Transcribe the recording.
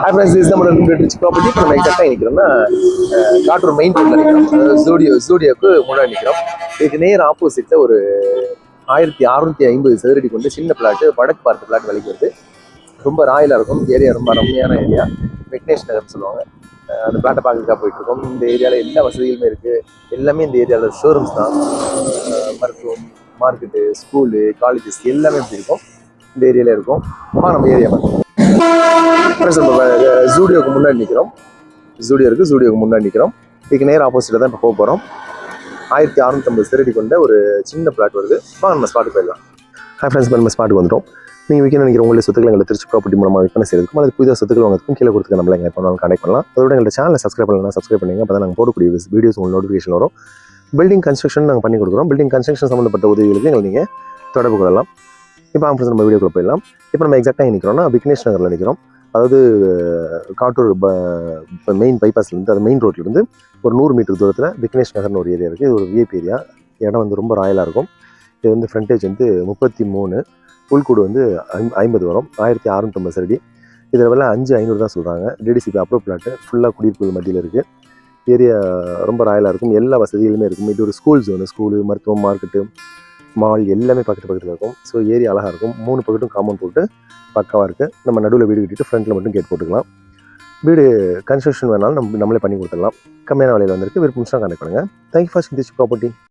Property இப்போ நம்ம எக்ஸாக்டாக நிற்கிறோம்னா காட்டூர் மெயின் ரோட்ல நிற்கிறோம். ஜூடியோக்கு முன்னாடி நிற்கிறோம். இதுக்கு நேர் ஆப்போசிட்ல ஒரு 1650 சதுரடி கொண்டு சின்ன பிளாட்டு, வடக்கு பார்த்த பிளாட் விலைக்கு வருது. ரொம்ப ராயலாக இருக்கும். ஏரியா ரொம்ப ரம்மையான ஏரியா. விக்னேஷ் நகர்னு சொல்லுவாங்க. அந்த பிளாட்டை பார்க்கறதுக்காக போயிட்டு இருக்கோம். இந்த ஏரியாவில் எல்லா வசதிகளுமே இருக்குது. எல்லாமே இந்த ஏரியாவில் ஷோரூம்ஸ் தான். மருத்துவம், மார்க்கெட்டு, ஸ்கூலு, காலேஜஸ் எல்லாமே இப்படி இருக்கும். இந்த ஏரியாவில் இருக்கும். நம்ம ஏரியா பார்க்கணும். ஜூடியோக்கு முன்னாடி நிற்கிறோம். ஜூடியோக்கு முன்னாடி நிற்கிறோம். இதுக்கு நேர் ஆப்போசிட்டில் தான் இப்போ போக போகிறோம். 1650 சதுரடி கொண்ட ஒரு சின்ன பிளாட் வருது. நம்ம ஸ்பாட்டுக்கு போயிடலாம். ஃப்ரெண்ட்ஸ், நம்ம ஸ்பாட்டுக்கு வந்துடும். நீங்கள் விற்க நினைக்கிற உங்களுடைய சொத்துக்களை எங்களை திருச்சி ப்ராப்பர்ட்டி மூலமாக விற்பனை செய்யறதுக்கும் அது புதிய சொத்துக்கள் வாங்கிறதுக்கும் கீழே கொடுத்துக்க நம்மளை எங்களை பண்ணாலும் கனெக்ட் பண்ணலாம். அதோட எங்கள் சேனலை சப்ஸ்கிரைப் பண்ணலாம். சப்ஸ்கிரைப் பண்ணுங்க. அப்போ தான் நாங்கள் போடக்கூடிய வீடியோஸ் உங்களுக்கு நோட்டிஃபிகேஷன் வரும். பில்டிங் கன்ஸ்ட்ரக்ஷன் நாங்கள் பண்ணி கொடுக்குறோம். பில்டிங் கன்ஸ்ட்ரக்ஷன் சம்மந்தப்பட்ட உதவிகளுக்கு எங்களை நீங்கள் தொடர்பு கொள்ளலாம். இப்போ ஃப்ரெண்ட்ஸ், நம்ம வீடியோக்குள்ளே போயிடலாம். இப்போ நம்ம எக்ஸாக்டாக நிற்கிறோம்னா விக்னேஷ் நகரில் நிற்கிறோம். அதாவது காட்டூர் மெயின் பைபாஸ்லேருந்து, அது மெயின் ரோட்லேருந்து ஒரு 100 மீட்டர் தூரத்தில் விக்னேஷ் நகர்னு ஒரு ஏரியா இருக்குது. இது ஒரு விஐபி ஏரியா. இடம் வந்து ரொம்ப ராயலாக இருக்கும். இது வந்து ஃப்ரண்டேஜ் வந்து 33, உள்கூடு வந்து 50 வரும். 1650 சதுரடி. இதில் விலை 5500 தான் சொல்கிறாங்க. DTCP approve plot. ஃபுல்லாக குடியிருப்புகள் மத்தியில் இருக்குது. ஏரியா ரொம்ப ராயலாக இருக்கும். எல்லா வசதிகளுமே இருக்கும். இது ஒரு ஸ்கூல் ஜோனு. ஸ்கூலு, மருத்துவம், மார்க்கெட்டு, மால் எல்லாமே பக்கத்தில் இருக்கும். ஸோ ஏரியா அழகாக இருக்கும். 3 பக்கட்டும் காம்பவுண்ட் போட்டு பக்காவாக இருக்குது. நம்ம நடுவில் வீடு கட்டிட்டு ஃப்ரண்ட்டில் மட்டும் கேட் போட்டுக்கலாம். வீடு கன்ஸ்ட்ரக்ஷன் வேணாலும் நம்மளே பண்ணி கொடுத்துடலாம். கம்மியான விலையில் வந்திருக்கு. விருப்பம் கனெக்ட் பண்ணுங்கள். Thank you for this property.